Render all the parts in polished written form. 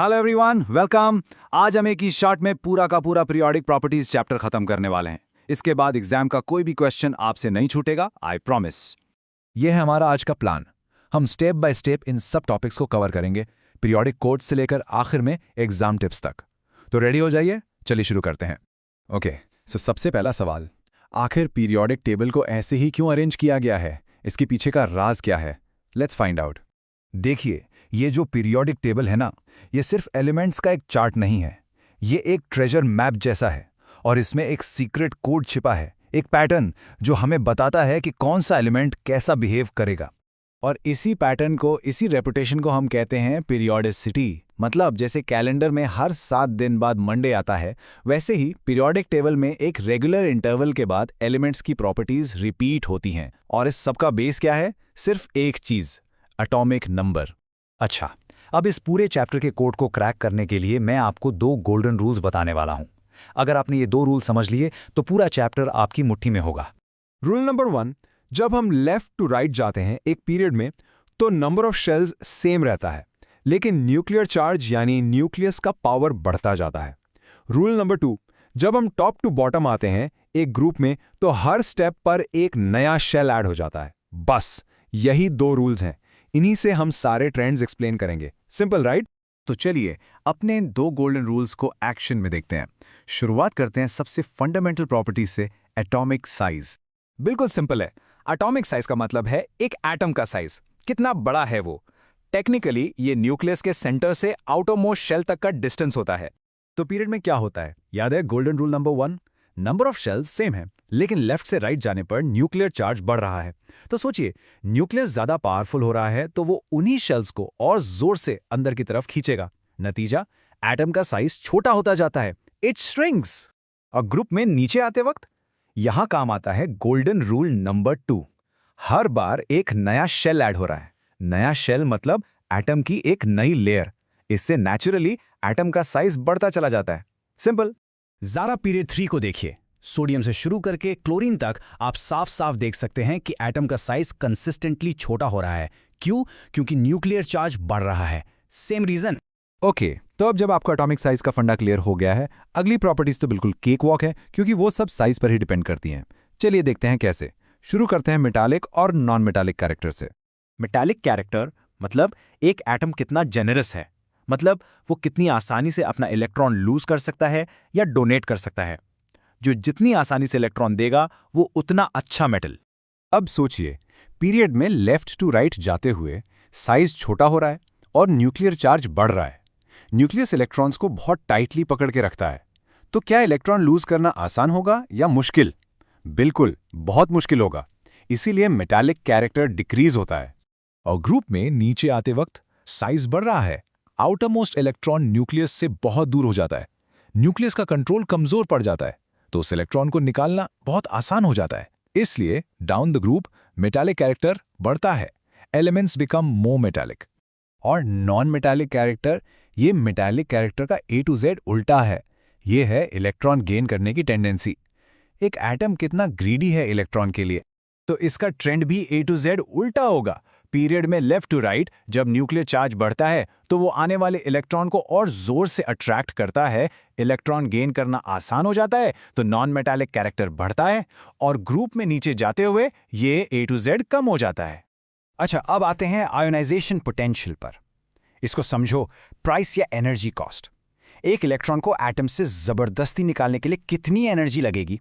Hello everyone, welcome. आज हम एक ही शॉट में पूरा का पूरा पीरियोडिक प्रॉपर्टीज चैप्टर खत्म करने वाले हैं। इसके बाद एग्जाम का कोई भी क्वेश्चन आपसे नहीं छूटेगा, आई प्रॉमिस। यह है हमारा आज का प्लान। हम स्टेप बाय स्टेप इन सब टॉपिक्स को कवर करेंगे, पीरियोडिक कोड्स से लेकर आखिर में एग्जाम टिप्स तक। तो रेडी हो जाइए, चलिए शुरू करते हैं। ओके, सो सबसे पहला सवाल, आखिर पीरियोडिक टेबल को ऐसे ही क्यों अरेंज किया गया है? इसके पीछे का राज क्या है? Let's find out. देखिए, ये जो पीरियोडिक टेबल है ना, ये सिर्फ एलिमेंट्स का एक चार्ट नहीं है। ये एक ट्रेजर मैप जैसा है और इसमें एक सीक्रेट कोड छिपा है, एक पैटर्न जो हमें बताता है कि कौन सा एलिमेंट कैसा बिहेव करेगा। और इसी पैटर्न को, इसी रेपुटेशन को हम कहते हैं पीरियोडिसिटी। मतलब जैसे कैलेंडर में हर 7 दिन बाद मंडे आता है, वैसे ही पीरियोडिक टेबल में एक रेगुलर इंटरवल के बाद एलिमेंट्स की प्रॉपर्टीज रिपीट होती हैं। और इस सबका बेस क्या है? सिर्फ एक चीज, एटॉमिक नंबर। अच्छा, अब इस पूरे चैप्टर के कोड को क्रैक करने के लिए मैं आपको 2 गोल्डन रूल्स बताने वाला हूं। अगर आपने ये 2 रूल समझ लिए तो पूरा चैप्टर आपकी मुट्ठी में होगा। रूल नंबर 1, जब हम लेफ्ट टू राइट जाते हैं एक पीरियड में, तो नंबर ऑफ शेल्स सेम रहता है, लेकिन न्यूक्लियर चार्ज यानी न्यूक्लियस का पावर बढ़ता जाता है। रूल नंबर 2, जब हम टॉप टू बॉटम आते हैं एक ग्रुप में, तो हर स्टेप पर एक नया शेल ऐड हो जाता है। बस यही 2 रूल्स हैं, इन्हीं से हम सारे ट्रेंड्स एक्सप्लेन करेंगे। Simple, right? तो चलिए अपने 2 गोल्डन रूल्स को एक्शन में देखते हैं। शुरुआत करते हैं सबसे फंडामेंटल प्रॉपर्टी से, एटॉमिक साइज। बिल्कुल सिंपल है। एटॉमिक साइज का मतलब है एक एटम का साइज, कितना बड़ा है वो। टेक्निकली ये न्यूक्लियस के सेंटर से आउटरमोस्ट शेल तक का डिस्टेंस होता है। तो पीरियड में क्या होता है? याद है golden rule number 1? Number of shells same है, लेकिन लेफ्ट से राइट जाने पर न्यूक्लियर चार्ज बढ़ रहा है। तो सोचिए, न्यूक्लियस ज्यादा पावरफुल हो रहा है तो वो उन्हीं शेल्स को और जोर से अंदर की तरफ खींचेगा। नतीजा, एटम का साइज छोटा होता जाता है, इट श्रिंक्स। और ग्रुप में नीचे आते वक्त यहां काम आता है गोल्डन रूल नंबर 2। हर बार एक नया शेल ऐड हो रहा है। नया शेल मतलब एटम की एक नई लेयर। इससे नेचुरली एटम का साइज बढ़ता चला जाता है। सिंपल। ज़रा पीरियड 3 को देखिए। सोडियम से शुरू करके क्लोरीन तक आप साफ साफ देख सकते हैं कि एटम का साइज कंसिस्टेंटली छोटा हो रहा है। क्यों? क्योंकि न्यूक्लियर चार्ज बढ़ रहा है। Same reason. ओके, तो अब जब आपका एटॉमिक साइज का फंडा क्लियर हो गया है, अगली प्रॉपर्टीज तो बिल्कुल केक वॉक है, क्योंकि वो सब साइज पर ही डिपेंड करती हैं। चलिए देखते हैं कैसे। शुरू करते हैं मेटालिक और नॉन मेटालिक कैरेक्टर से। मेटालिक कैरेक्टर मतलब एक एटम कितना जेनरस है, मतलब वो कितनी आसानी से अपना इलेक्ट्रॉन लूज कर सकता है या डोनेट कर सकता है। जो जितनी आसानी से इलेक्ट्रॉन देगा वो उतना अच्छा मेटल। अब सोचिए, पीरियड में लेफ्ट टू राइट जाते हुए साइज छोटा हो रहा है और न्यूक्लियर चार्ज बढ़ रहा है। न्यूक्लियस इलेक्ट्रॉन्स को बहुत टाइटली पकड़ के रखता है। तो क्या इलेक्ट्रॉन लूज करना आसान होगा या मुश्किल? बिल्कुल, बहुत मुश्किल होगा। इसीलिए मेटालिक कैरेक्टर डिक्रीज होता है। और ग्रुप में नीचे आते वक्त साइज बढ़ रहा है। आउटरमोस्ट इलेक्ट्रॉन न्यूक्लियस से बहुत दूर हो जाता है। न्यूक्लियस का कंट्रोल कमजोर पड़ जाता है, तो उस इलेक्ट्रॉन को निकालना बहुत आसान हो जाता है। इसलिए down the group metallic character बढ़ता है। Elements become more metallic. और नॉन मेटालिक कैरेक्टर, ये मेटालिक कैरेक्टर का A to Z उल्टा है। ये है इलेक्ट्रॉन गेन करने की टेंडेंसी। एक एटम कितना ग्रीडी है इलेक्ट्रॉन के लिए, तो इसका ट्रेंड भी A to Z उल्टा होगा। पीरियड में लेफ्ट टू राइट जब न्यूक्लियर चार्ज बढ़ता है तो वो आने वाले इलेक्ट्रॉन को और जोर से अट्रैक्ट करता है। इलेक्ट्रॉन गेन करना आसान हो जाता है, तो नॉन मेटालिक कैरेक्टर बढ़ता है। और ग्रुप में नीचे जाते हुए ये A to Z कम हो जाता है। अच्छा, अब आते हैं आयोनाइजेशन पोटेंशियल पर। इसको समझो, प्राइस या एनर्जी कॉस्ट। एक इलेक्ट्रॉन को एटम से जबरदस्ती निकालने के लिए कितनी एनर्जी लगेगी?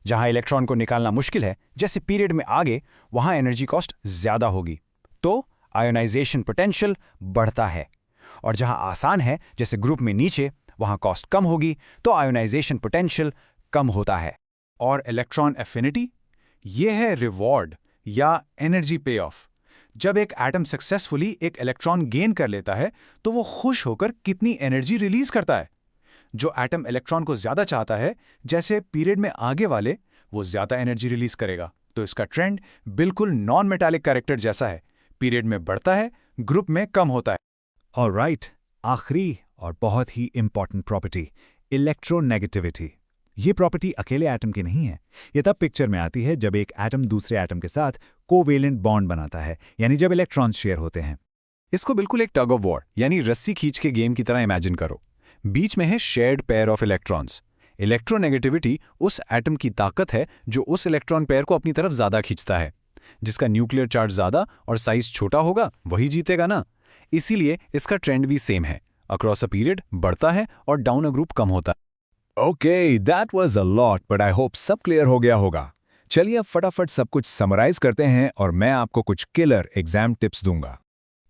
जहां इलेक्ट्रॉन को निकालना मुश्किल है, जैसे पीरियड में आगे, वहां एनर्जी कॉस्ट ज्यादा होगी, तो आयोनाइजेशन पोटेंशियल बढ़ता है। और जहां आसान है, जैसे ग्रुप में नीचे, वहां कॉस्ट कम होगी, तो आयोनाइजेशन पोटेंशियल कम होता है। और इलेक्ट्रॉन एफिनिटी, ये है रिवॉर्ड या एनर्जी पे ऑफ। जब एक एटम सक्सेसफुली एक इलेक्ट्रॉन गेन कर लेता है तो वो खुश होकर कितनी एनर्जी रिलीज करता है। जो एटम इलेक्ट्रॉन को ज्यादा चाहता है, जैसे पीरियड में आगे वाले, वो ज्यादा एनर्जी रिलीज करेगा। तो इसका ट्रेंड बिल्कुल नॉन मेटालिक कैरेक्टर जैसा है। पीरियड में बढ़ता है, ग्रुप में कम होता है। ऑलराइट, आखिरी और बहुत ही इंपॉर्टेंट प्रॉपर्टी, इलेक्ट्रोनेगेटिविटी। ये प्रॉपर्टी अकेले एटम की नहीं है। ये तब पिक्चर में आती है जब एक एटम दूसरे एटम के साथ कोवेलेंट बॉन्ड बनाता है, यानी जब इलेक्ट्रॉन्स शेयर होते हैं। इसको बिल्कुल एक टग ऑफ वॉर यानी रस्सी खींच के गेम की तरह इमेजिन करो। बीच में है shared pair of electrons. Electronegativity उस एटम की ताकत है जो उस इलेक्ट्रॉन पेयर को अपनी तरफ ज्यादा खींचता है। जिसका न्यूक्लियर चार्ज ज्यादा और साइज छोटा होगा वही जीतेगा ना। इसीलिए इसका ट्रेंड भी सेम है, अक्रॉस अ पीरियड बढ़ता है और डाउन अ ग्रुप कम होता है। Okay, that was a lot, but I hope सब क्लियर हो गया होगा। चलिए अब फटाफट सब कुछ समराइज करते हैं और मैं आपको कुछ किलर एग्जाम टिप्स दूंगा।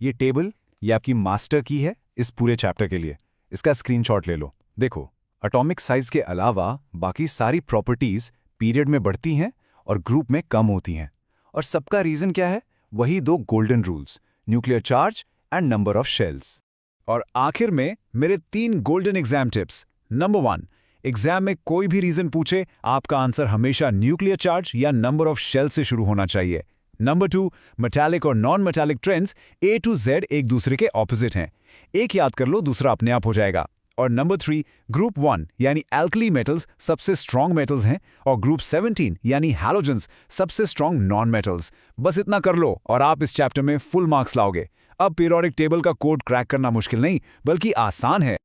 ये टेबल ये आपकी मास्टर की है इस पूरे चैप्टर के लिए। इसका स्क्रीनशॉट ले लो। देखो, एटॉमिक साइज के अलावा बाकी सारी प्रॉपर्टीज पीरियड में बढ़ती हैं और ग्रुप में कम होती हैं। और सबका रीजन क्या है? वही दो golden rules, nuclear charge and number of shells. और आखिर में मेरे 3 golden exam tips. Number 1, exam में कोई भी रीजन पूछे आपका आंसर हमेशा न्यूक्लियर चार्ज या नंबर ऑफ शेल से शुरू होना चाहिए। नंबर 2, मेटालिक और non metallic trends A to Z एक दूसरे के ऑपोजिट हैं। एक याद कर लो, दूसरा अपने आप हो जाएगा। और नंबर 3, ग्रुप 1 यानी एल्कली मेटल्स सबसे स्ट्रॉन्ग मेटल्स हैं और ग्रुप 17 यानी हैलोजेंस सबसे स्ट्रॉन्ग नॉन मेटल्स। बस इतना कर लो और आप इस चैप्टर में फुल मार्क्स लाओगे। अब पीरियोडिक टेबल का कोड क्रैक करना मुश्किल नहीं बल्कि आसान है।